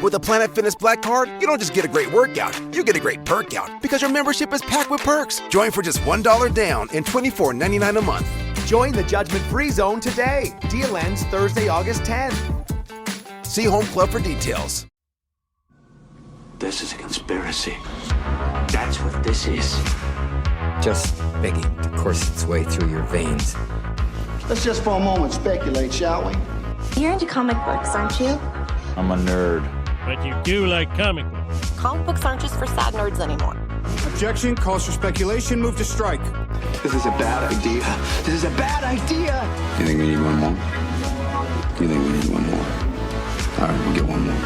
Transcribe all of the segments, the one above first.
With a Planet Fitness Black Card, you don't just get a great workout, you get a great perk out because your membership is packed with perks. Join for just $1 down and $24.99 a month. Join the judgment-free zone today. Deal ends Thursday, August 10th. See Home Club for details. This is a conspiracy. That's what this is. Just begging to course its way through your veins. Let's just for a moment speculate, shall we? You're into comic books, aren't you? I'm a nerd. But you do like comic books. Comic books aren't just for sad nerds anymore. Objection, calls for speculation, move to strike. This is a bad idea. This is a bad idea. You think we need one more? You think we need one more? All right, we'll get one more.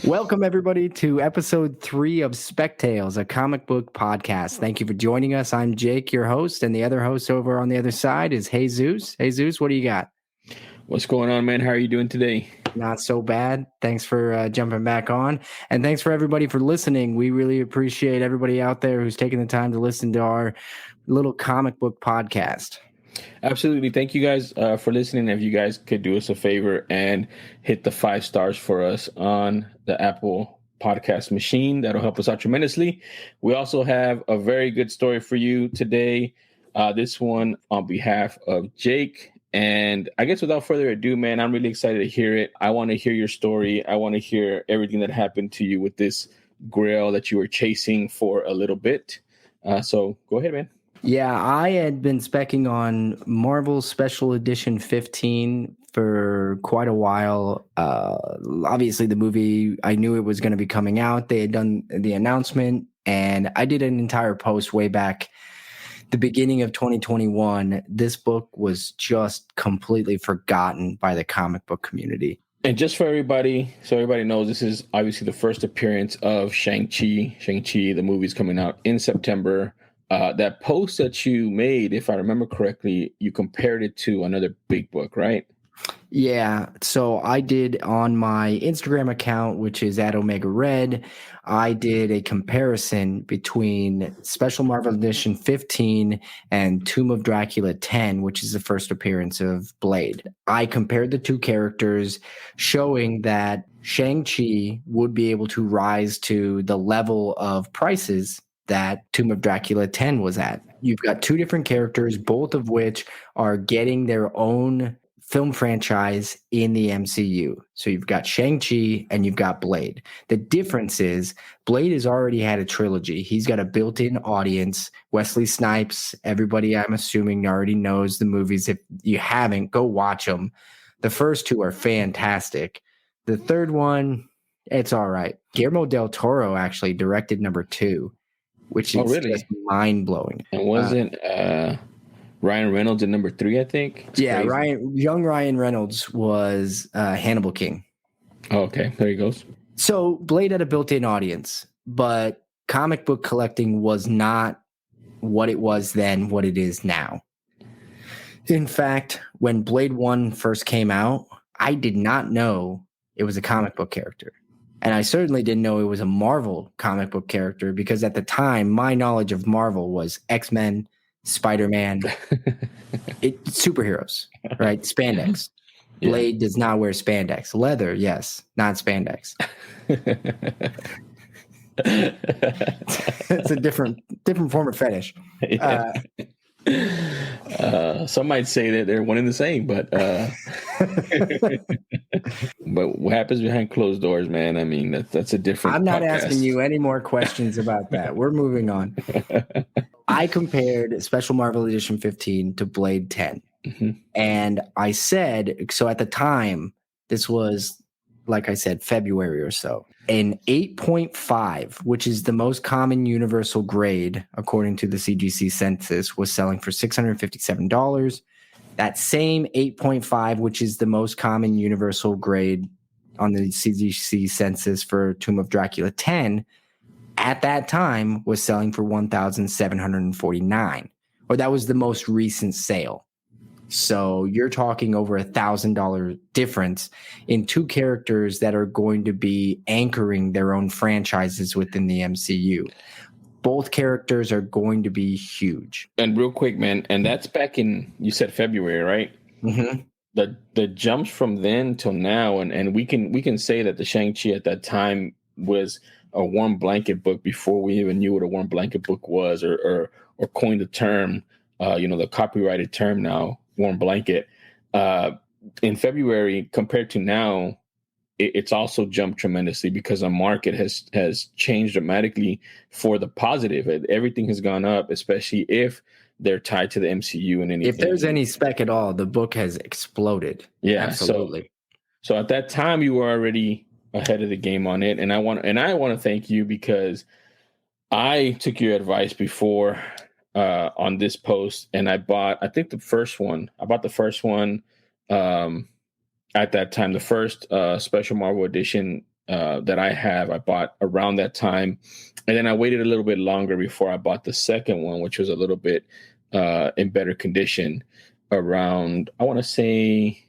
Welcome, everybody, to episode 3 of Spec Tales, a comic book podcast. Thank you for joining us. I'm Jake, your host, and the other host over on the other side is Jesus. Jesus, what do you got? What's going on, man? How are you doing today? Not so bad. Thanks for jumping back on. And thanks for everybody for listening. We really appreciate everybody out there who's taking the time to listen to our little comic book podcast. Absolutely. Thank you guys for listening. If you guys could do us a favor and hit the 5 stars for us on the Apple podcast machine, that'll help us out tremendously. We also have a very good story for you today. This one on behalf of Jake. And I guess without further ado, man, I'm really excited to hear it. I want to hear your story. I want to hear everything that happened to you with this grail that you were chasing for a little bit. So go ahead, man. Yeah, I had been specking on Marvel Special Edition 15 for quite a while. Obviously, the movie, I knew it was going to be coming out. They had done the announcement, and I did an entire post way back the beginning of 2021. This book was just completely forgotten by the comic book community. And just for everybody, so everybody knows, this is obviously the first appearance of Shang-Chi. Shang-Chi, the movie's coming out in September. That post that you made, if I remember correctly, you compared it to another big book, right? Yeah. So I did on my Instagram account, which is @OmegaRed, I did a comparison between Special Marvel Edition 15 and Tomb of Dracula 10, which is the first appearance of Blade. I compared the two characters, showing that Shang-Chi would be able to rise to the level of prices that Tomb of Dracula 10 was at. You've got two different characters, both of which are getting their own film franchise in the MCU. So you've got Shang-Chi and you've got Blade. The difference is Blade has already had a trilogy. He's got a built-in audience. Wesley Snipes, everybody I'm assuming already knows the movies. If you haven't, go watch them. The first two are fantastic. The third one, it's all right. Guillermo del Toro actually directed number 2. Which is just mind-blowing. And wasn't Ryan Reynolds in number 3, I think? Yeah, young Ryan Reynolds was Hannibal King. Oh, okay. There he goes. So Blade had a built-in audience, but comic book collecting was not what it was then, what it is now. In fact, when Blade 1 first came out, I did not know it was a comic book character. And I certainly didn't know it was a Marvel comic book character because at the time, my knowledge of Marvel was X-Men, Spider-Man, superheroes, right? Spandex. Yeah. Blade does not wear spandex. Leather, yes, not spandex. It's a different form of fetish. Yeah. Some might say that they're one and the same, but but what happens behind closed doors, man? I mean, that's a different. I'm not podcast. asking you any more questions about that. We're moving on. I compared Special Marvel Edition 15 to Blade 10, and I said, so at the time, this was, like I said, February or so. An 8.5, which is the most common universal grade, according to the CGC census, was selling for $657. That same 8.5, which is the most common universal grade on the CGC census for Tomb of Dracula 10, at that time was selling for $1,749. Or that was the most recent sale. So you're talking over $1,000 difference in two characters that are going to be anchoring their own franchises within the MCU. Both characters are going to be huge. And real quick, man, and that's back in, you said February, right? Mm-hmm. the jumps from then till now, and we can say that the Shang-Chi at that time was a warm blanket book before we even knew what a warm blanket book was, or coined the term, the copyrighted term now, warm blanket. In February compared to now, it's also jumped tremendously because the market has changed dramatically for the positive. Everything has gone up, especially if they're tied to the MCU and anything. If there's any spec at all, the book has exploded. Yeah, absolutely. So at that time, you were already ahead of the game on it, and I want to thank you because I took your advice before on this post, and I bought the first one at that time, the first special Marvel edition that I have. I bought around that time, and then I waited a little bit longer before I bought the second one, which was a little bit in better condition, around, I want to say,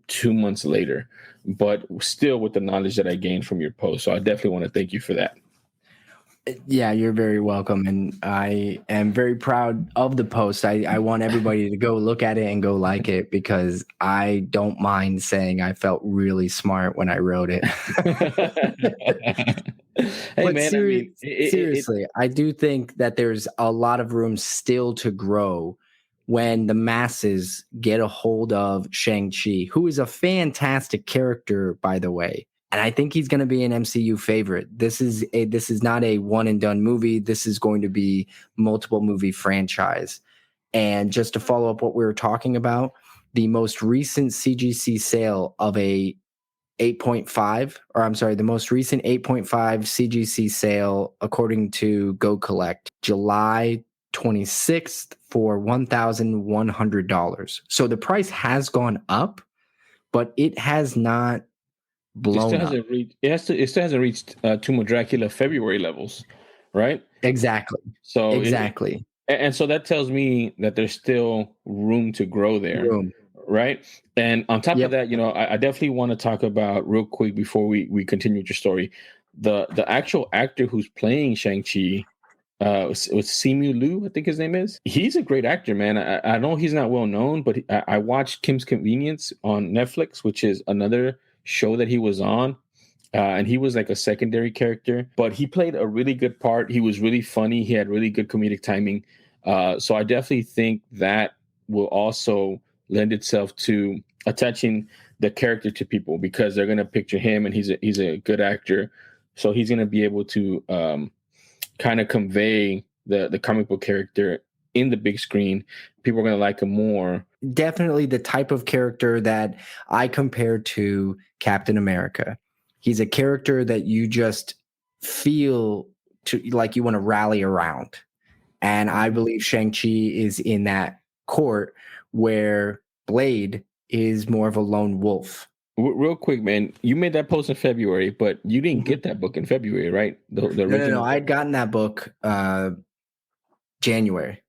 2 months later, but still with the knowledge that I gained from your post. So I definitely want to thank you for that. Yeah, you're very welcome. And I am very proud of the post. I want everybody to go look at it and go like it, because I don't mind saying I felt really smart when I wrote it. Hey, but man, seriously, I do think that there's a lot of room still to grow when the masses get a hold of Shang-Chi, who is a fantastic character, by the way. And I think he's going to be an MCU favorite. This is not a one and done movie. This is going to be multiple movie franchise. And just to follow up what we were talking about, the most recent CGC sale of the most recent 8.5 CGC sale, according to Go Collect, July 26th for $1,100. So the price has gone up, but it has not blown up. It still hasn't reached Tomb of Dracula February levels, right? Exactly. So exactly. And so that tells me that there's still room to grow there, right? And on top of that, I definitely want to talk about, real quick before we continue with your story, the actual actor who's playing Shang-Chi, with Simu Liu, I think his name is. He's a great actor, man. I know he's not well known, but I watched Kim's Convenience on Netflix, which is another show that he was on. And he was like a secondary character, but he played a really good part. He was really funny. He had really good comedic timing. So I definitely think that will also lend itself to attaching the character to people, because they're going to picture him, and he's a good actor. So he's going to be able to kind of convey the comic book character in the big screen. People are going to like him more. Definitely the type of character that I compare to Captain America. He's a character that you just feel like you want to rally around. And I believe Shang-Chi is in that court where Blade is more of a lone wolf. Real quick, man, you made that post in February, but you didn't get that book in February, right? No. I'd gotten that book January.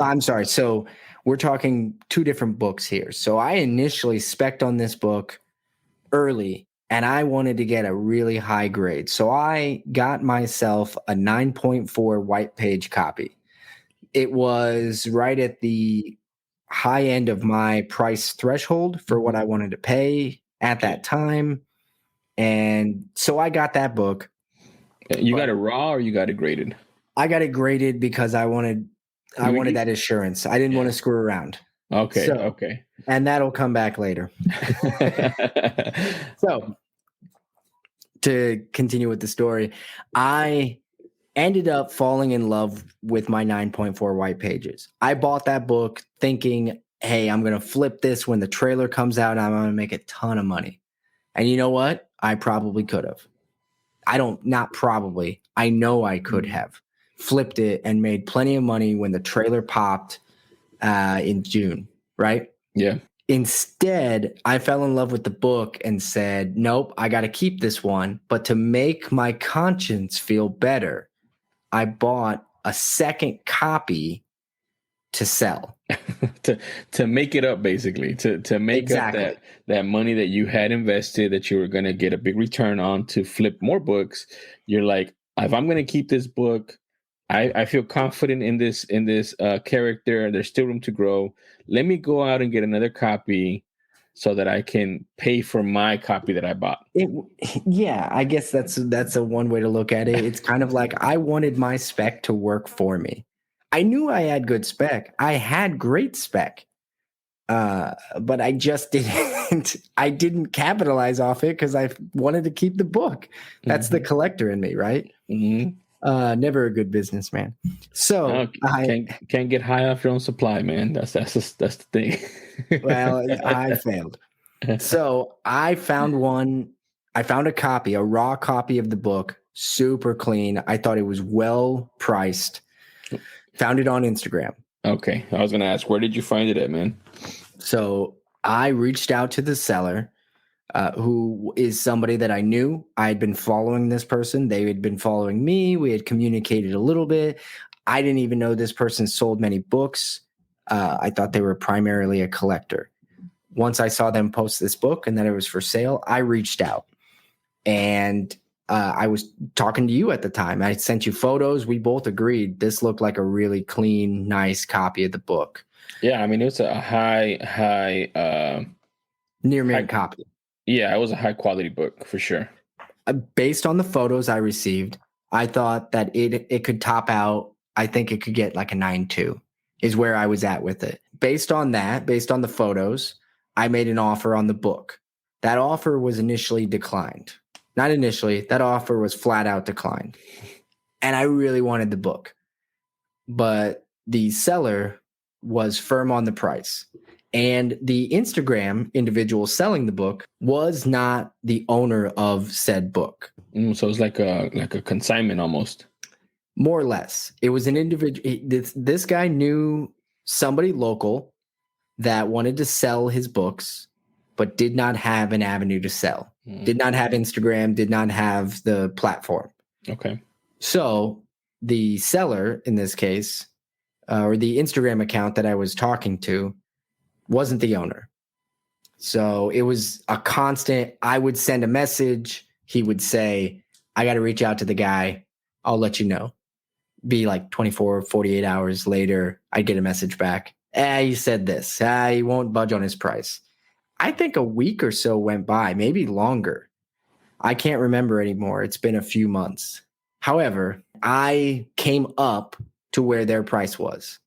I'm sorry. So we're talking two different books here. So I initially spec'd on this book early, and I wanted to get a really high grade. So I got myself a 9.4 white page copy. It was right at the high end of my price threshold for what I wanted to pay at that time. And so I got that book. You got it raw or you got it graded? I got it graded because I wanted that assurance. I didn't want to screw around. Okay. Okay. And that'll come back later. So to continue with the story, I ended up falling in love with my 9.4 white pages. I bought that book thinking, hey, I'm going to flip this when the trailer comes out and I'm going to make a ton of money. And you know what? I probably could have. I know I could have flipped it and made plenty of money when the trailer popped in June, right? Yeah. Instead, I fell in love with the book and said, nope, I got to keep this one. But to make my conscience feel better, I bought a second copy to sell. to make it up, basically, to make up that money that you had invested, that you were going to get a big return on, to flip more books. You're like, if I'm going to keep this book, I feel confident in this character. There's still room to grow. Let me go out and get another copy so that I can pay for my copy that I bought. Yeah, I guess that's a one way to look at it. It's kind of like I wanted my spec to work for me. I knew I had good spec. I had great spec. But I just didn't. I didn't capitalize off it because I wanted to keep the book. That's the collector in me, right? Mm-hmm. Never a good businessman. So I can't get high off your own supply, man. That's the thing. Well, I failed. So I found one. I found a copy, a raw copy of the book, super clean. I thought it was well priced. Found it on Instagram. Okay, I was gonna ask, where did you find it at, man? So I reached out to the seller, who is somebody that I knew. I had been following this person. They had been following me. We had communicated a little bit. I didn't even know this person sold many books. I thought they were primarily a collector. Once I saw them post this book and that it was for sale, I reached out. And I was talking to you at the time. I sent you photos. We both agreed this looked like a really clean, nice copy of the book. Yeah, I mean, it was a high near mint copy. Yeah, it was a high quality book for sure. Based on the photos I received, I thought that it could top out. I think it could get like a 9.2 is where I was at with it. Based on that, based on the photos, I made an offer on the book. That offer was initially declined. Not initially, that offer was flat out declined. And I really wanted the book. But the seller was firm on the price. And the Instagram individual selling the book was not the owner of said book. So it's like a consignment almost. More or less. It was an individual. This guy knew somebody local that wanted to sell his books, but did not have an avenue to sell. Did not have Instagram, did not have the platform. Okay. So the seller in this case, or the Instagram account that I was talking to, wasn't the owner. So it was a constant. I would send a message. He would say, I got to reach out to the guy. I'll let you know. Be like 24, 48 hours later, I'd get a message back. He said this. He won't budge on his price. I think a week or so went by, maybe longer. I can't remember anymore. It's been a few months. However, I came up to where their price was.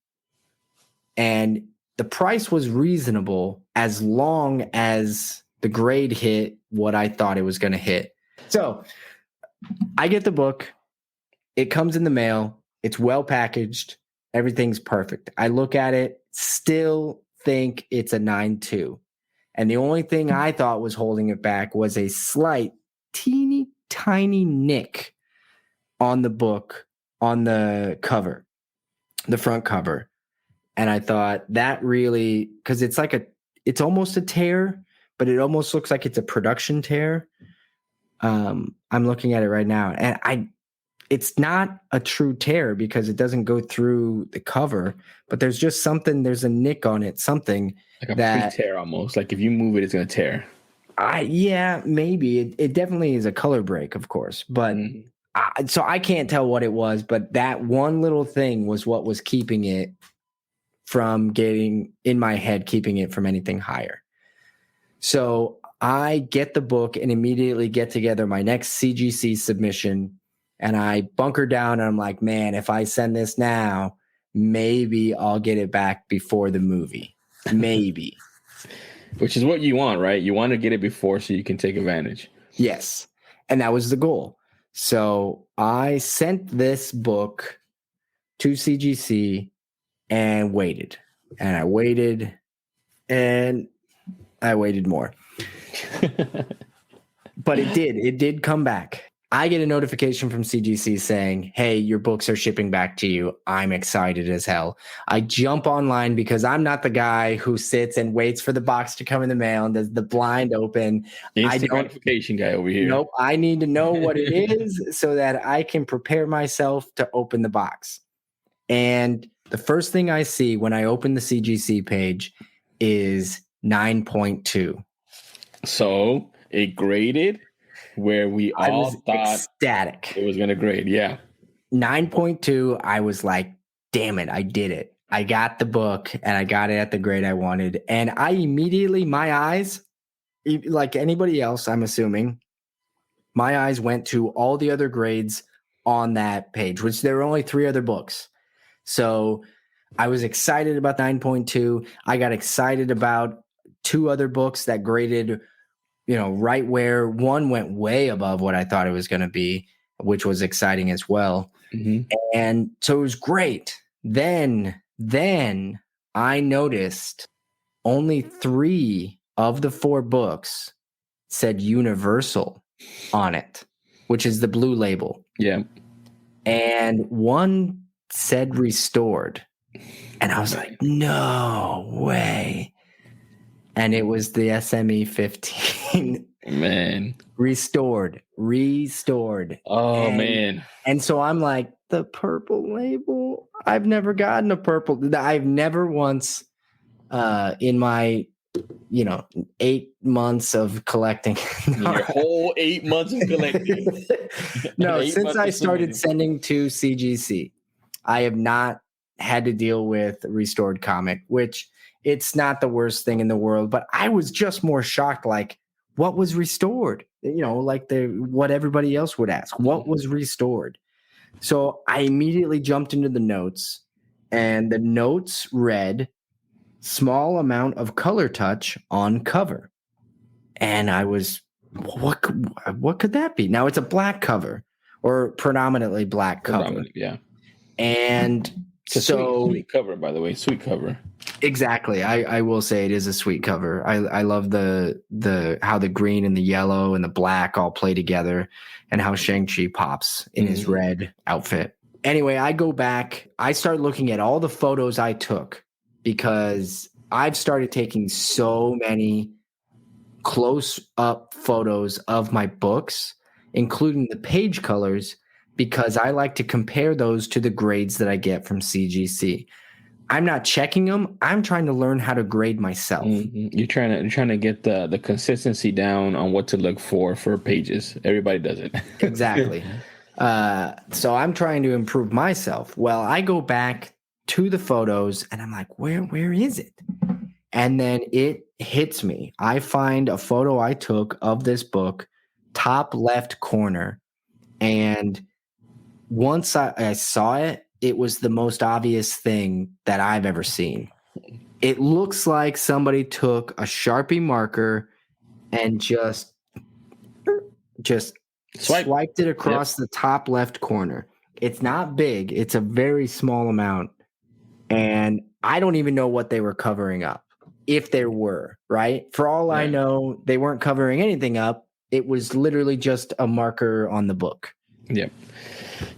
And the price was reasonable as long as the grade hit what I thought it was going to hit. So I get the book. It comes in the mail. It's well packaged. Everything's perfect. I look at it, still think it's a 9.2. And the only thing I thought was holding it back was a slight, teeny, tiny nick on the book, on the cover, the front cover. And I thought that really, because it's almost a tear, but it almost looks like it's a production tear. I'm looking at it right now, and it's not a true tear because it doesn't go through the cover, but there's just something, there's a nick on it, something like a pre-tear almost. Like if you move it, it's going to tear. Yeah, maybe. It definitely is a color break, of course. But so I can't tell what it was, but that one little thing was what was keeping it from getting in my head, keeping it from anything higher. So I get the book and immediately get together my next CGC submission. And I bunker down and I'm like, man, if I send this now, maybe I'll get it back before the movie. Maybe. Which is what you want, right? You want to get it before so you can take advantage. Yes. And that was the goal. So I sent this book to CGC and waited. And I waited. And I waited more. But it did come back. I get a notification from CGC saying, hey, your books are shipping back to you. I'm excited as hell. I jump online because I'm not the guy who sits and waits for the box to come in the mail and does the blind open. Instant gratification guy over here. Nope. I need to know what it is so that I can prepare myself to open the box. And the first thing I see when I open the CGC page is 9.2. So it graded where we all thought ecstatic. It was going to grade. Yeah. 9.2, I was like, damn it, I did it. I got the book and I got it at the grade I wanted. And I immediately, my eyes, like anybody else, I'm assuming, my eyes went to all the other grades on that page, which there were only 3 other books. So I was excited about 9.2. I got excited about 2 other books that graded, right where one went way above what I thought it was going to be, which was exciting as well. Mm-hmm. And so it was great. Then I noticed only 3 of the 4 books said Universal on it, which is the blue label. Yeah. And one said Restored. And I was like, no way. And it was the SME 15. Man. Restored. Oh, man. And so I'm like, the purple label? I've never gotten a purple. I've never once in my 8 months of collecting. Your whole 8 months of collecting. No, since I started sending to CGC, I have not had to deal with Restored comic, which it's not the worst thing in the world, but I was just more shocked, like, what was restored? Like what everybody else would ask. What was restored? So I immediately jumped into the notes, and the notes read, small amount of color touch on cover. And I was, what could that be? Now it's a black cover, or predominantly black cover. Yeah. And it's a sweet cover, by the way. Sweet cover. Exactly. I will say it is a sweet cover. I love the how the green and the yellow and the black all play together, and how Shang-Chi pops in his red outfit. Anyway, I go back. I start looking at all the photos I took, because I've started taking so many close-up photos of my books, including the page colors, because I like to compare those to the grades that I get from CGC. I'm not checking them. I'm trying to learn how to grade myself. Mm-hmm. You're trying to get the consistency down on what to look for pages. Everybody does it. Exactly. So I'm trying to improve myself. Well, I go back to the photos and I'm like, where is it? And then it hits me. I find a photo I took of this book, top left corner. And once I saw it, it was the most obvious thing that I've ever seen. It looks like somebody took a Sharpie marker and just swiped it across the top left corner. It's not big. It's a very small amount. And I don't even know what they were covering up, if there were, right? For all I know, they weren't covering anything up. It was literally just a marker on the book. Yep.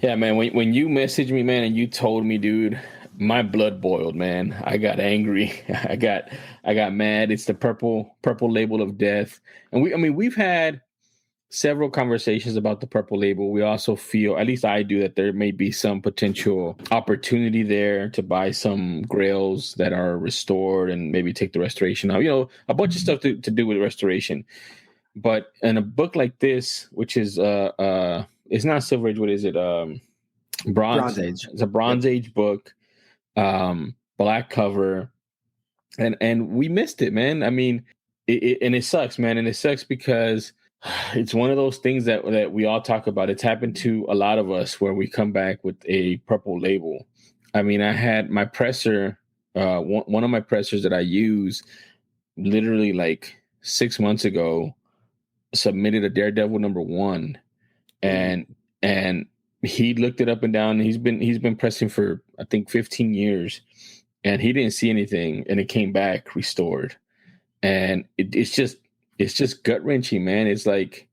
Yeah, man, when you messaged me, man, and you told me, dude, my blood boiled, man. I got angry. I got mad. It's the purple label of death. And we've had several conversations about the purple label. We also feel, at least I do, that there may be some potential opportunity there to buy some grails that are restored and maybe take the restoration out. A bunch of stuff to do with restoration. But in a book like this, which is it's not Silver Age. What is it? Bronze Age. It's a Bronze Age book, black cover, and we missed it, man. I mean, it sucks, man, and it sucks because it's one of those things that we all talk about. It's happened to a lot of us where we come back with a purple label. I mean, I had my presser, one of my pressers that I use, literally like 6 months ago, submitted a Daredevil #1. And he looked it up and down. He's been pressing for, I think, 15 years, and he didn't see anything, and it came back restored. And it's just gut wrenching, man. It's like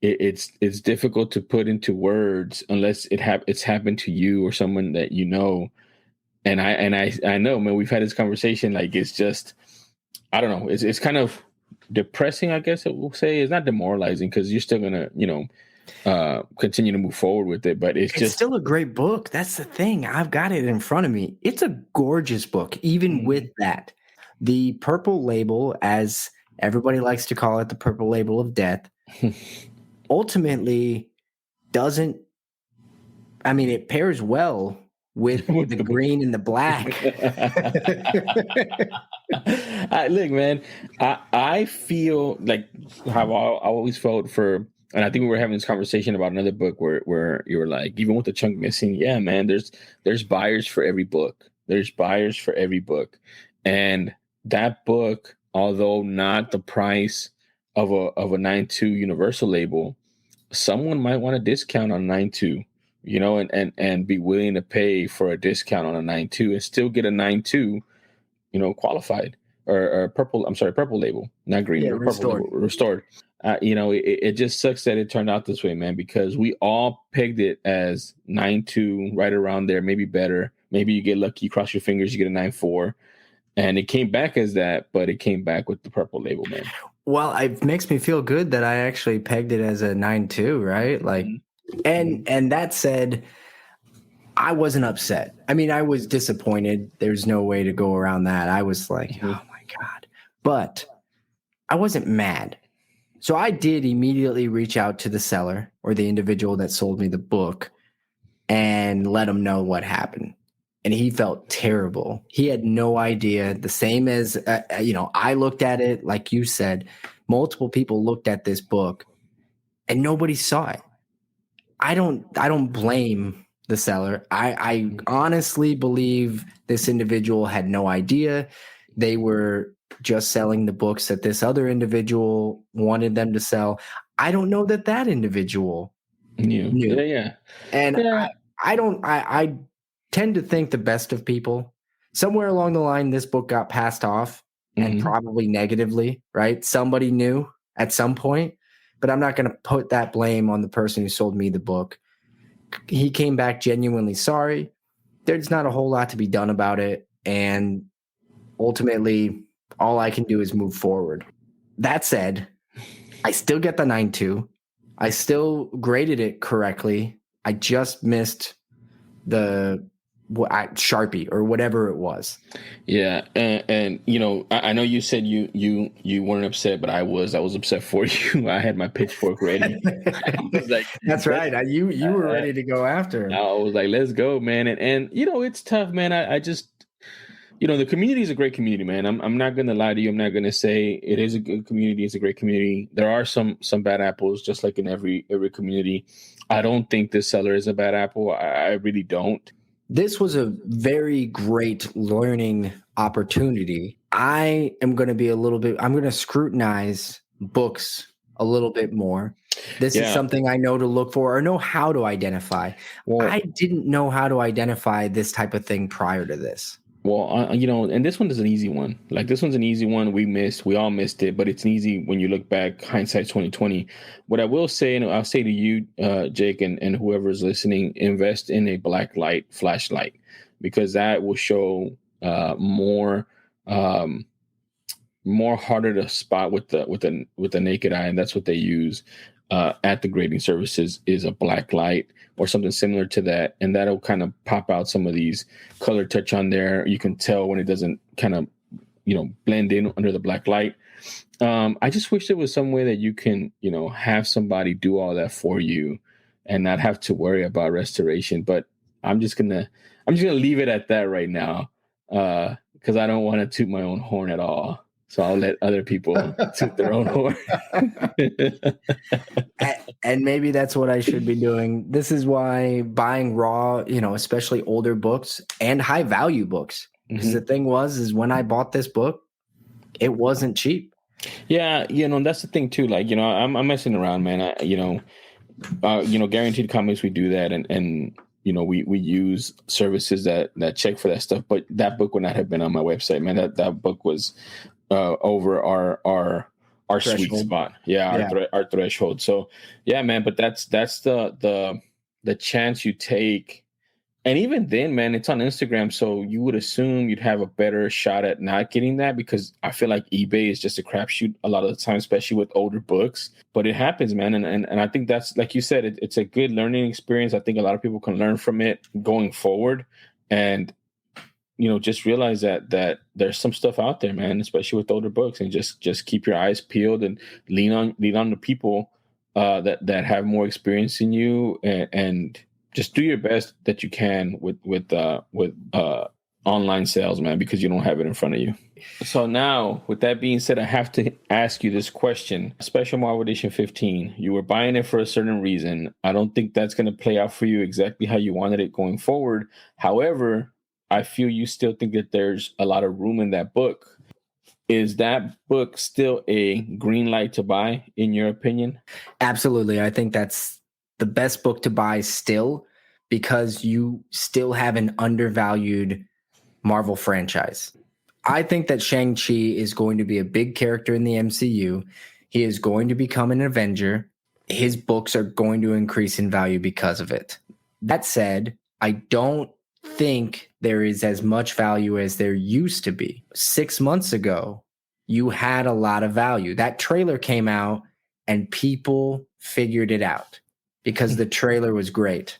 it's difficult to put into words unless it's happened to you or someone that you know. And I know, man. We've had this conversation. Like, it's just, I don't know. It's kind of depressing, I guess it will say. It's not demoralizing because you're still gonna, continue to move forward with it, but it's still a great book. That's the thing. I've got it in front of me. It's a gorgeous book, even with that. The purple label, as everybody likes to call it, the purple label of death, ultimately doesn't I mean, it pairs well with the green and the black. Look, man, I feel like how I always felt for, and I think we were having this conversation about another book where you were like, even with the chunk missing, yeah, man, there's buyers for every book. There's buyers for every book, and that book, although not the price of a 9.2 Universal label, someone might want a discount on 9.2. You know, and be willing to pay for a discount on a 9.2 and still get a 9.2, you know, qualified or purple. I'm sorry, purple label, not green. Yeah, restored. Purple label, restored. You know, it just sucks that it turned out this way, man, because we all pegged it as 9.2, right around there, maybe better. Maybe you get lucky, you cross your fingers, you get a 9.4, and it came back as that, but it came back with the purple label, man. Well, it makes me feel good that I actually pegged it as a 9.2, right? Like. Mm-hmm. And that said, I wasn't upset. I mean, I was disappointed. There's no way to go around that. I was like, oh my God. But I wasn't mad. So I did immediately reach out to the seller or the individual that sold me the book and let him know what happened. And he felt terrible. He had no idea. The same as, I looked at it, like you said, multiple people looked at this book and nobody saw it. I don't blame the seller. I honestly believe this individual had no idea. They were just selling the books that this other individual wanted them to sell. I don't know that individual knew. Yeah. And yeah. I tend to think the best of people. Somewhere along the line, this book got passed off and probably negatively, right? Somebody knew at some point. But I'm not going to put that blame on the person who sold me the book. He came back genuinely sorry. There's not a whole lot to be done about it. And ultimately, all I can do is move forward. That said, I still get the 9.2. I still graded it correctly. I just missed the Sharpie or whatever it was. Yeah, and you know, I know you said you weren't upset, but I was upset for you. I had my pitchfork ready. I was like, that's right. You were ready to go after him. I was like, let's go, man. And you know, it's tough, man. I just, you know, the community is a great community, man. I'm not gonna lie to you. I'm not gonna say it is a good community. It's a great community. There are some bad apples, just like in every community. I don't think this seller is a bad apple. I really don't. This was a very great learning opportunity. I am going to be I'm going to scrutinize books a little bit more. This is something I know to look for or know how to identify. Well, I didn't know how to identify this type of thing prior to this. Well, you know, and this one is an easy one. Like, this one's an easy one. We all missed it, but it's an easy when you look back, hindsight 2020. What I will say, and I'll say to you, Jake, and whoever's listening, invest in a black light flashlight, because that will show more harder to spot with the naked eye, and that's what they use at the grading services, is a black light or something similar to that, and that'll kind of pop out some of these color touch on there. You can tell when it doesn't kind of, you know, blend in under the black light. I just wish there was some way that you can, you know, have somebody do all that for you and not have to worry about restoration. But I'm just gonna leave it at that right now, because I don't want to toot my own horn at all. So I'll let other people toot their own horn. And maybe that's what I should be doing. This is why buying raw, you know, especially older books and high value books. Because the thing is when I bought this book, it wasn't cheap. Yeah, you know, that's the thing too. Like, you know, I'm messing around, man. Guaranteed Comics, we do that, and you know, we use services that check for that stuff. But that book would not have been on my website, man. That book was over our sweet spot. Our threshold. So yeah, man, but that's the chance you take. And even then, man, it's on Instagram, so you would assume you'd have a better shot at not getting that, because I feel like eBay is just a crapshoot a lot of the time, especially with older books. But it happens, man, and I think that's, like you said, it's a good learning experience. I think a lot of people can learn from it going forward, and you know, just realize that there's some stuff out there, man, especially with older books, and just keep your eyes peeled and lean on the people that have more experience than you, and just do your best that you can with online sales, man, because you don't have it in front of you. So now, with that being said, I have to ask you this question. Special Marvel Edition 15, you were buying it for a certain reason. I don't think that's going to play out for you exactly how you wanted it going forward. However, I feel you still think that there's a lot of room in that book. Is that book still a green light to buy, in your opinion? Absolutely. I think that's the best book to buy still, because you still have an undervalued Marvel franchise. I think that Shang-Chi is going to be a big character in the MCU. He is going to become an Avenger. His books are going to increase in value because of it. That said, I don't think there is as much value as there used to be. 6 months ago, you had a lot of value. That trailer came out and people figured it out because the trailer was great.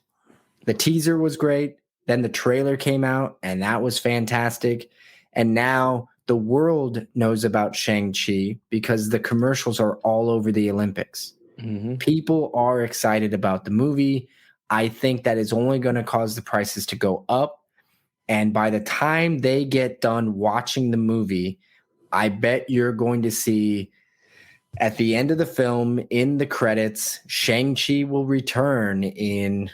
The teaser was great. Then the trailer came out and that was fantastic. And now the world knows about Shang-Chi because the commercials are all over the Olympics. Mm-hmm. People are excited about the movie. I think that is only going to cause the prices to go up. And by the time they get done watching the movie, I bet you're going to see at the end of the film, in the credits, Shang-Chi will return in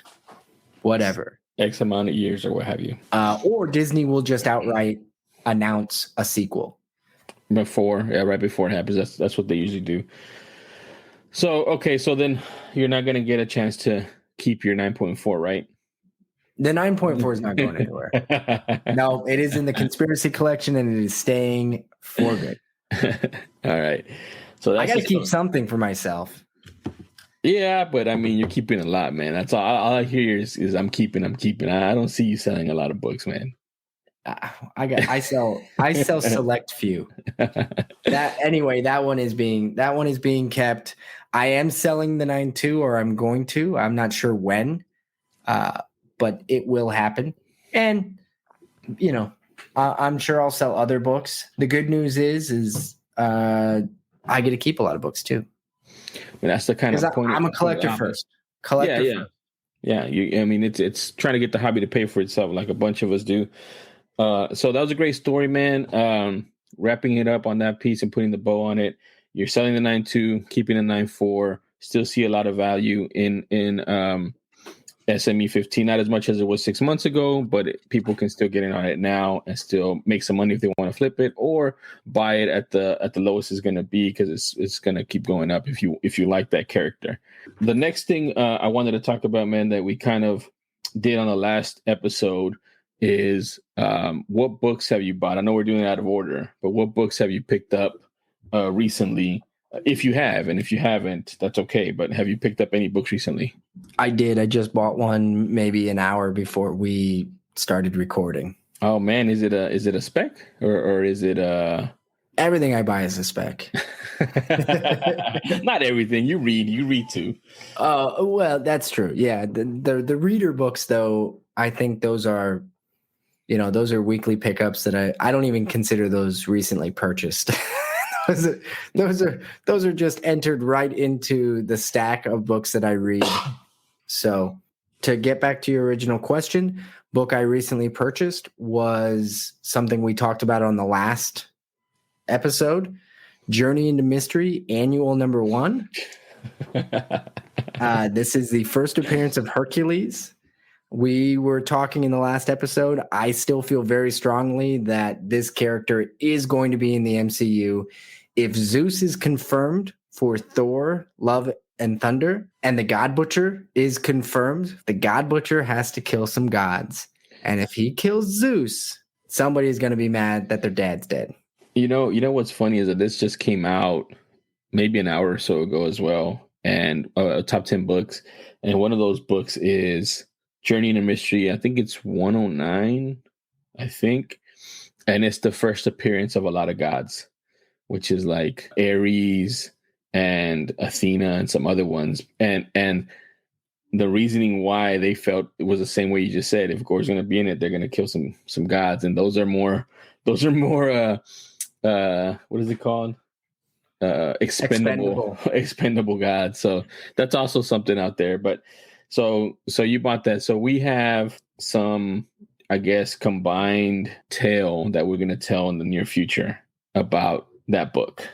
whatever. X amount of years or what have you. Or Disney will just outright announce a sequel. Right before it happens. That's what they usually do. So, okay, so then you're not going to get a chance to keep your 9.4, right? The 9.4 is not going anywhere. No, it is in the conspiracy collection and it is staying for good. All right. So that's I got to keep something for myself. Yeah, but I mean, you're keeping a lot, man. That's all I hear is I'm keeping. I don't see you selling a lot of books, man. I sell select few. That one is being kept. I am selling the 9.2, or I'm going to. I'm not sure when, but it will happen. And I'm sure I'll sell other books. The good news is I get to keep a lot of books too. And that's the kind of point. I'm a collector first. First. Yeah. It's trying to get the hobby to pay for itself, like a bunch of us do. So that was a great story, man. Wrapping it up on that piece and putting the bow on it. You're selling the 9.2, keeping the 9.4. Still see a lot of value in SME 15, not as much as it was 6 months ago, but people can still get in on it now and still make some money if they want to flip it or buy it at the lowest it's going to be, because it's going to keep going up if you like that character. The next thing I wanted to talk about, man, that we kind of did on the last episode is what books have you bought? I know we're doing it out of order, but what books have you picked up recently? If you have, and if you haven't, that's okay. But have you picked up any books recently? I did. I just bought one maybe an hour before we started recording. Oh man, is it a spec or is it Everything I buy is a spec. Not everything. You read too. Well, that's true. Yeah, the reader books though, I think those are weekly pickups that I don't even consider those recently purchased. Those are just entered right into the stack of books that I read. So to get back to your original question, book I recently purchased was something we talked about on the last episode, Journey into Mystery, Annual number 1. This is the first appearance of Hercules. We were talking in the last episode. I still feel very strongly that this character is going to be in the MCU. If Zeus is confirmed for Thor, Love and Thunder, and the God Butcher is confirmed, the God Butcher has to kill some gods. And if he kills Zeus, somebody is going to be mad that their dad's dead. You know what's funny is that this just came out maybe an hour or so ago as well, and top 10 books. And one of those books is Journey into Mystery. I think it's 109, I think. And it's the first appearance of a lot of gods, which is like Ares and Athena and some other ones. And the reasoning why they felt it was the same way you just said. If Gore's going to be in it, they're going to kill some gods. And those are more what is it called? Expendable gods. So that's also something out there. But So you bought that. So we have some, I guess, combined tale that we're going to tell in the near future about that book.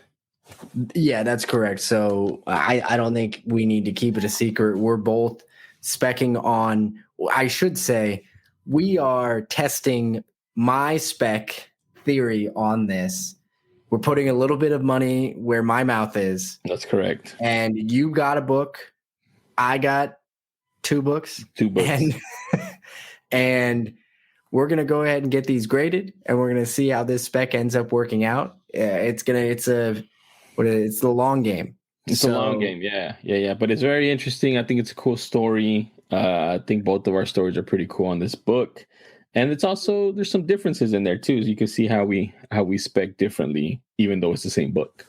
Yeah, that's correct. So I don't think we need to keep it a secret. We're both specking on, I should say, we are testing my spec theory on this. We're putting a little bit of money where my mouth is. That's correct. And you got a book. I got 2 books. 2 books. And we're going to go ahead and get these graded, and we're going to see how this spec ends up working out. It's the long game. It's a long game. Yeah. But it's very interesting. I think it's a cool story. I think both of our stories are pretty cool on this book. And it's also, there's some differences in there too. So you can see how we spec differently, even though it's the same book.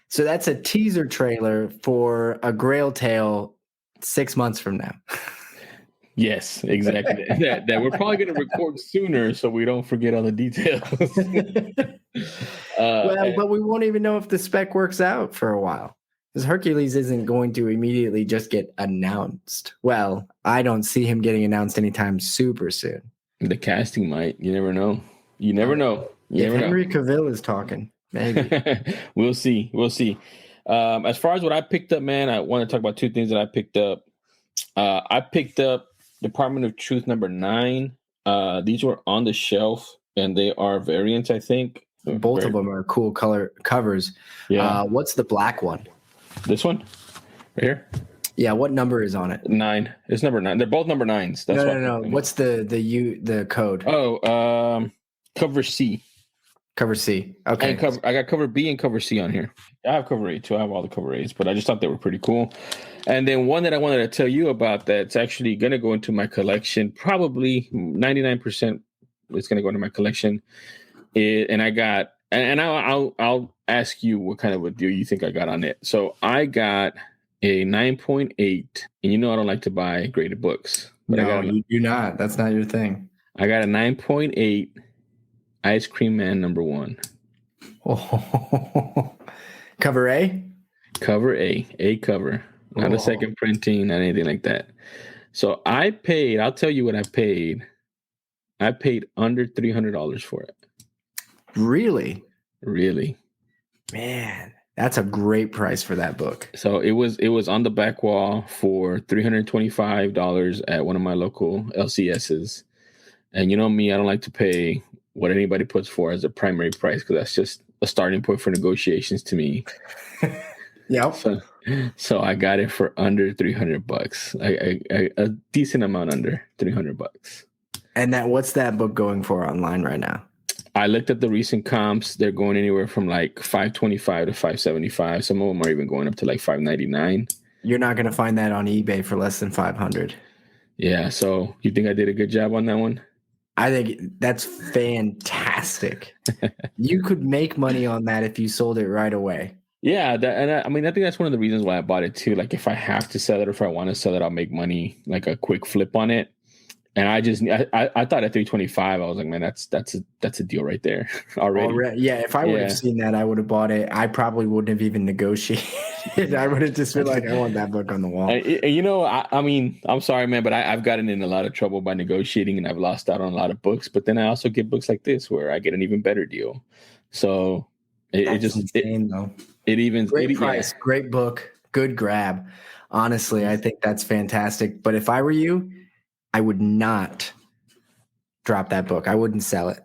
So that's a teaser trailer for a Grail tale 6 months from now. Yes, exactly. that we're probably going to record sooner so we don't forget all the details. But we won't even know if the spec works out for a while. Because Hercules isn't going to immediately just get announced. Well, I don't see him getting announced anytime super soon. The casting might. You never know. You never know. If Henry Cavill is talking, maybe. We'll see. As far as what I picked up, man, I want to talk about 2 things that I picked up. I picked up Department of Truth number 9. These were on the shelf, and they are variants, I think. Both of them are cool color covers. Yeah. What's the black one? This one? Right here? Yeah, what number is on it? 9. It's number 9. They're both number 9s. That's no. What's the code? Oh, cover C. Cover C. Okay. And I got cover B and cover C on here. I have cover A too. I have all the cover A's, but I just thought they were pretty cool. And then one that I wanted to tell you about that's actually going to go into my collection, probably 99% it's going to go into my collection. I'll ask you what kind of a deal you think I got on it. So I got a 9.8, and you know I don't like to buy graded books. But no, you do not. That's not your thing. I got a 9.8 Ice Cream Man number 1. Oh. Cover A? Cover A cover. Not a second printing, not anything like that. So I'll tell you what I paid. I paid under $300 for it. Really? Really? Man, that's a great price for that book. So it was on the back wall for $325 at one of my local LCSs. And you know me, I don't like to pay what anybody puts for as a primary price because that's just a starting point for negotiations to me. Yep. So I got it for under $300. A decent amount under $300. And what's that book going for online right now? I looked at the recent comps. They're going anywhere from like $525 to $575. Some of them are even going up to like $599. You're not going to find that on eBay for less than $500. Yeah. So you think I did a good job on that one? I think that's fantastic. You could make money on that if you sold it right away. Yeah. I think that's one of the reasons why I bought it too. Like if I have to sell it or if I want to sell it, I'll make money, like a quick flip on it. And I thought at $325, I was like, man, that's a deal right there already. Yeah, if I would have seen that, I would have bought it. I probably wouldn't have even negotiated. I would have just been like, I want that book on the wall. You know, I'm sorry, man, but I've gotten in a lot of trouble by negotiating, and I've lost out on a lot of books. But then I also get books like this where I get an even better deal. So it evens. Great price, great book, good grab. Honestly, I think that's fantastic. But if I were you, I would not drop that book. I wouldn't sell it.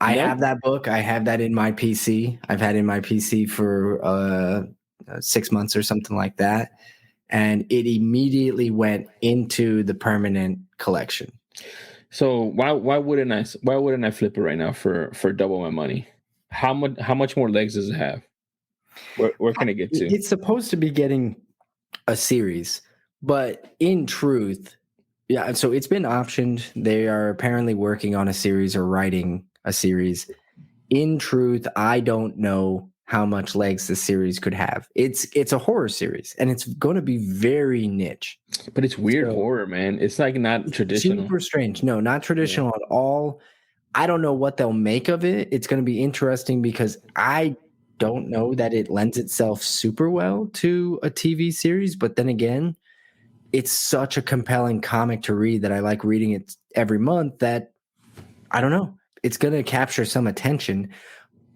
I have that book. I have that in my PC. I've had it in my PC for 6 months or something like that. And it immediately went into the permanent collection. So why wouldn't I flip it right now for double my money? How much more legs does it have? Where can it get to? It's supposed to be getting a series, but in truth, yeah, so it's been optioned. They are apparently working on a series or writing a series. In truth, I don't know how much legs the series could have. It's a horror series, and it's going to be very niche. But it's weird horror, man. It's like not traditional. Super strange. No, not traditional at all. I don't know what they'll make of it. It's going to be interesting because I don't know that it lends itself super well to a TV series. But then again, it's such a compelling comic to read that I like reading it every month that I don't know, it's going to capture some attention.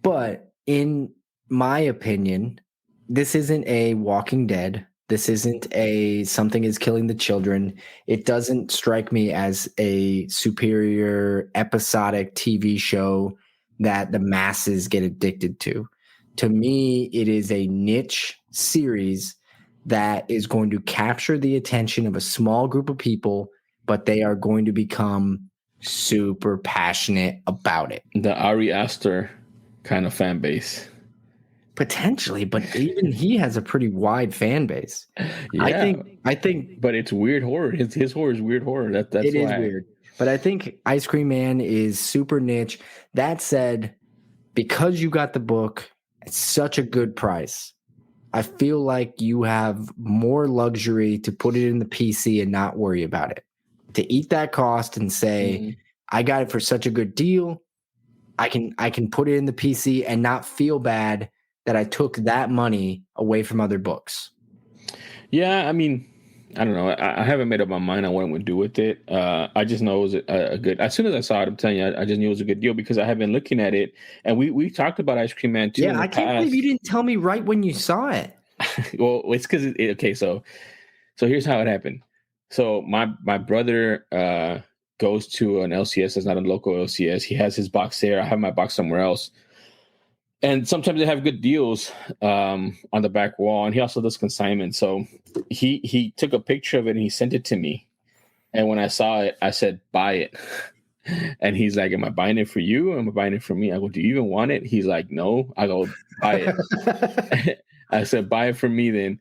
But in my opinion, this isn't a Walking Dead. This isn't a Something is Killing the Children. It doesn't strike me as a superior episodic TV show that the masses get addicted to. To me, it is a niche series that is going to capture the attention of a small group of people, but they are going to become super passionate about it. The Ari Aster kind of fan base. Potentially, but even he has a pretty wide fan base. Yeah, I think, but it's weird horror. His horror is weird horror. That's it is weird. But I think Ice Cream Man is super niche. That said, because you got the book at such a good price, I feel like you have more luxury to put it in the PC and not worry about it. To eat that cost and say, I got it for such a good deal. I can put it in the PC and not feel bad that I took that money away from other books. Yeah, I mean, I don't know. I haven't made up my mind on what I'm going to do with it. I just know it was a good. As soon as I saw it, I'm telling you, I just knew it was a good deal because I have been looking at it, and we talked about Ice Cream Man too. Yeah, I can't believe you didn't tell me right when you saw it. Well, it's because okay. So here's how it happened. So my brother goes to an LCS that's not a local LCS. He has his box there. I have my box somewhere else. And sometimes they have good deals on the back wall. And he also does consignment. So he took a picture of it and he sent it to me. And when I saw it, I said, buy it. And he's like, am I buying it for you? Or am I buying it for me? I go, do you even want it? He's like, no. I go, buy it. I said, buy it for me then.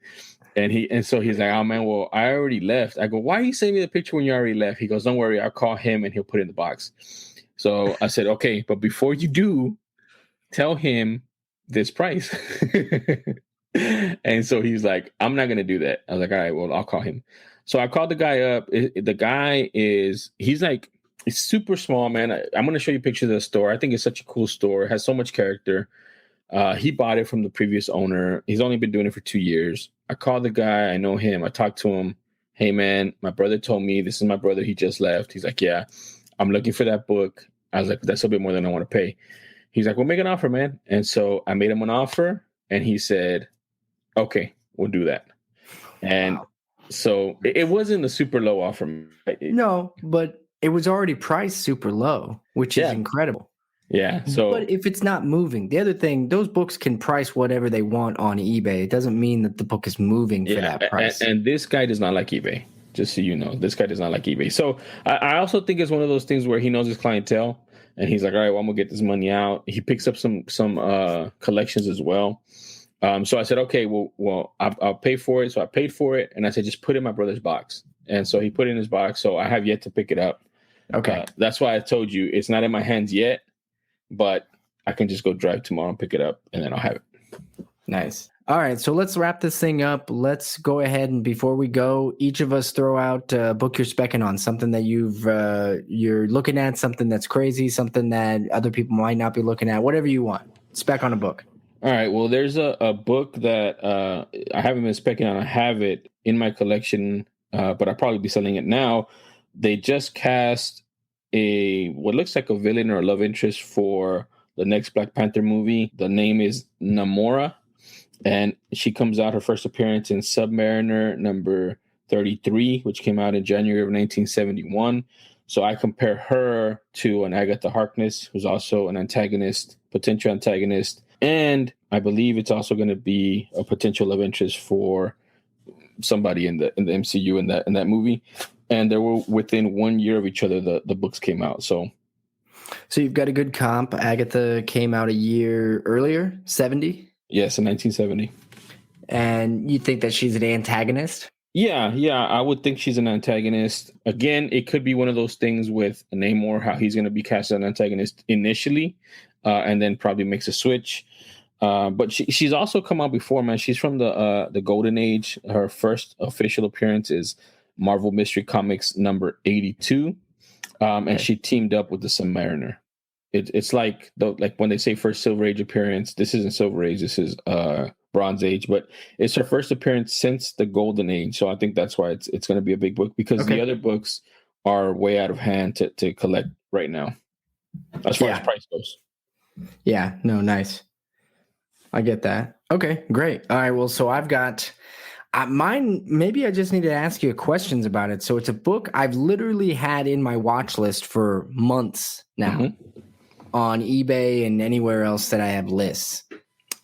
And so he's like, oh man, well, I already left. I go, why are you sending me the picture when you already left? He goes, don't worry, I'll call him and he'll put it in the box. So I said, okay, but before you do, tell him this price. And so he's like, I'm not going to do that. I was like, all right, well, I'll call him. So I called the guy up. The guy he's super small, man. I'm going to show you pictures of the store. I think it's such a cool store. It has so much character. He bought it from the previous owner. He's only been doing it for 2 years. I called the guy. I know him. I talked to him. Hey, man, my brother told me this is my brother. He just left. He's like, yeah, I'm looking for that book. I was like, that's a bit more than I want to pay. He's like, well, make an offer, man. And so I made him an offer and he said, okay, we'll do that. And so it wasn't a super low offer. No, but it was already priced super low, which is incredible. Yeah. So, but if it's not moving, the other thing, those books can price whatever they want on eBay. It doesn't mean that the book is moving for that price. And this guy does not like eBay. Just so you know, this guy does not like eBay. So I also think it's one of those things where he knows his clientele, and he's like, all right, well, I'm gonna get this money out. He picks up some collections as well. So I said, okay, well, I'll pay for it. So I paid for it, and I said, just put it in my brother's box. And so he put it in his box. So I have yet to pick it up. Okay, that's why I told you it's not in my hands yet. But I can just go drive tomorrow and pick it up, and then I'll have it. Nice. All right, so let's wrap this thing up. Let's go ahead and before we go, each of us throw out a book you're specking on, something that you're looking at, something that's crazy, something that other people might not be looking at, whatever you want. Spec on a book. All right. Well, there's a book that I haven't been specking on. I have it in my collection, but I'll probably be selling it now. They just cast what looks like a villain or a love interest for the next Black Panther movie. The name is Namora, and she comes out her first appearance in Submariner number 33, which came out in January of 1971. So I compare her to an Agatha Harkness, who's also an antagonist, potential antagonist, and I believe it's also going to be a potential love interest for somebody in the MCU in that movie. And they were within 1 year of each other. The books came out. So you've got a good comp. Agatha came out a year earlier, 70? Yes, in 1970. And you think that she's an antagonist? Yeah. I would think she's an antagonist. Again, it could be one of those things with Namor, how he's going to be cast as an antagonist initially, and then probably makes a switch. But she's also come out before, man. She's from the Golden Age. Her first official appearance is Marvel Mystery Comics number 82, and she teamed up with the Submariner. It's like when they say first Silver Age appearance. This isn't Silver Age. This is Bronze Age, but it's her first appearance since the Golden Age. So I think that's why it's going to be a big book, because the other books are way out of hand to collect right now, as far as price goes. Yeah, no, nice. I get that. Okay, great. All right, well, so I've got mine. Maybe I just need to ask you questions about it. So it's a book I've literally had in my watch list for months now on eBay and anywhere else that I have lists.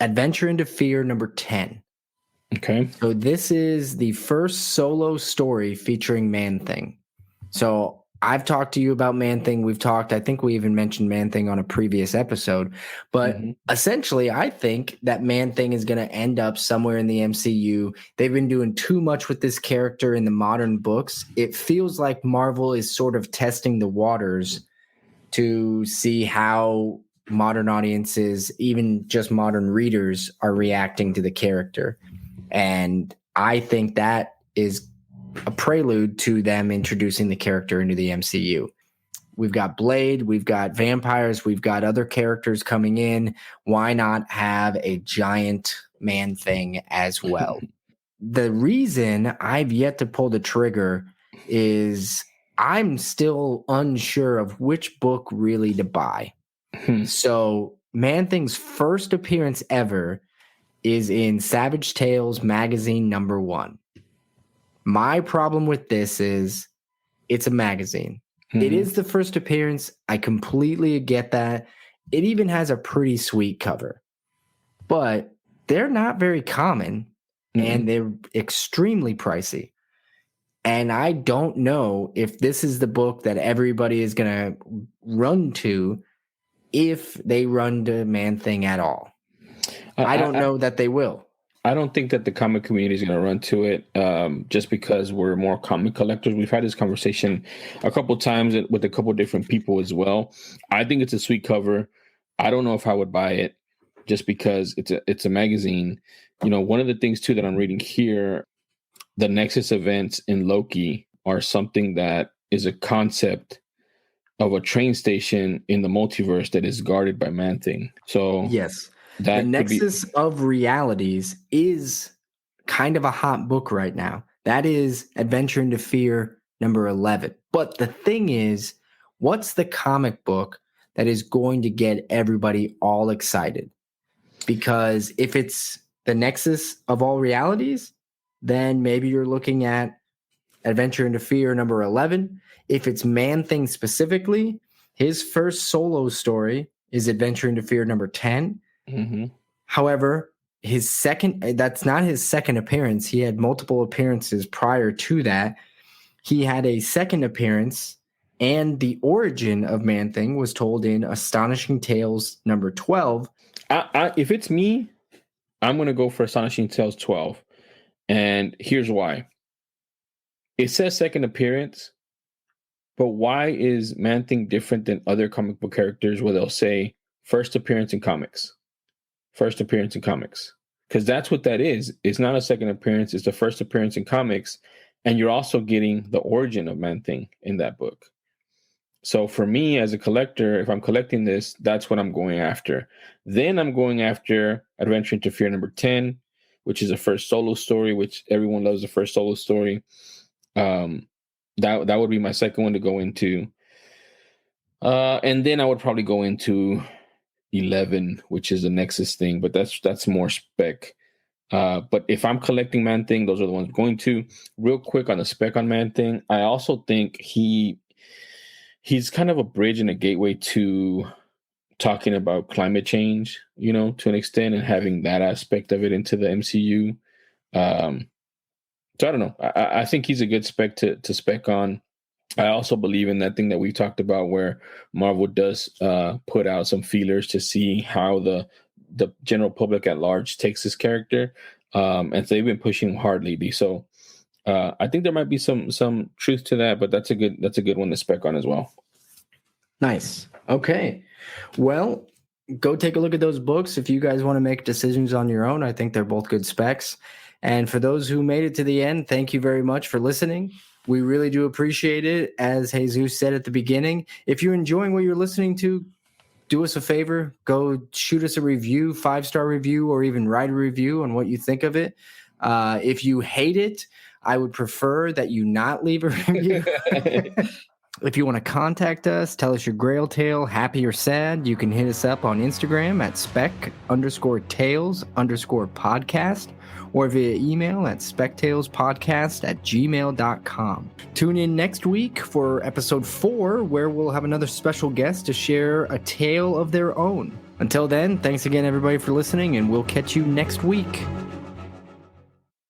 Adventure into Fear number 10. Okay. So this is the first solo story featuring Man-Thing. So I've talked to you about Man-Thing. I think we even mentioned Man-Thing on a previous episode. But essentially, I think that Man-Thing is going to end up somewhere in the MCU. They've been doing too much with this character in the modern books. It feels like Marvel is sort of testing the waters to see how modern audiences, even just modern readers, are reacting to the character. And I think that is a prelude to them introducing the character into the MCU. We've got Blade, we've got vampires, we've got other characters coming in. Why not have a giant Man-Thing as well? The reason I've yet to pull the trigger is I'm still unsure of which book really to buy. So Man-Thing's first appearance ever is in Savage Tales magazine number 1. My problem with this is it's a magazine. It is the first appearance. I completely get that. It even has a pretty sweet cover. But they're not very common, and they're extremely pricey. And I don't know if this is the book that everybody is going to run to, if they run to Man-Thing at all. I don't know that they will. I don't think that the comic community is going to run to it, just because we're more comic collectors. We've had this conversation a couple times with a couple different people as well. I think it's a sweet cover. I don't know if I would buy it, just because it's a magazine. You know, one of the things too that I'm reading here, the Nexus events in Loki are something that is a concept of a train station in the multiverse that is guarded by Man-Thing. So yes, the Nexus of Realities is kind of a hot book right now. That is Adventure into Fear number 11. But the thing is, what's the comic book that is going to get everybody all excited? Because if it's the Nexus of all realities, then maybe you're looking at Adventure into Fear number 11. If it's Man-Thing specifically, his first solo story is Adventure into Fear number 10. However, that's not his second appearance. He had multiple appearances prior to that. He had a second appearance, and the origin of Man-Thing was told in Astonishing Tales number 12. If it's me, I'm going to go for Astonishing Tales 12. And here's why. It says second appearance, but why is Man-Thing different than other comic book characters where they'll say first appearance in comics? First appearance in comics. Because that's what that is. It's not a second appearance. It's the first appearance in comics. And you're also getting the origin of Man-Thing in that book. So for me as a collector, if I'm collecting this, that's what I'm going after. Then I'm going after Adventure into Fear number 10, which is a first solo story, which everyone loves the first solo story. That would be my second one to go into. And then I would probably go into 11, which is the Nexus thing, but that's more spec. But if I'm collecting Man-Thing, those are the ones I'm going to. Real quick on the spec on Man-Thing, I also think he's kind of a bridge and a gateway to talking about climate change, you know, to an extent, and having that aspect of it into the MCU. So I don't know. I think he's a good spec to spec on. I also believe in that thing that we talked about where Marvel does put out some feelers to see how the general public at large takes this character. And so they've been pushing hard lately. So I think there might be some truth to that, but that's a good one to spec on as well. Nice. Okay. Well, go take a look at those books. If you guys want to make decisions on your own, I think they're both good specs. And for those who made it to the end, thank you very much for listening. We really do appreciate it. As Jesus said at the beginning, if you're enjoying what you're listening to, do us a favor. Go shoot us a review, 5-star review, or even write a review on what you think of it. If you hate it, I would prefer that you not leave a review. If you want to contact us, tell us your grail tale, happy or sad, you can hit us up on Instagram at spec_tales_podcast or via email at spectalespodcast@gmail.com. Tune in next week for episode 4, where we'll have another special guest to share a tale of their own. Until then, thanks again, everybody, for listening, and we'll catch you next week.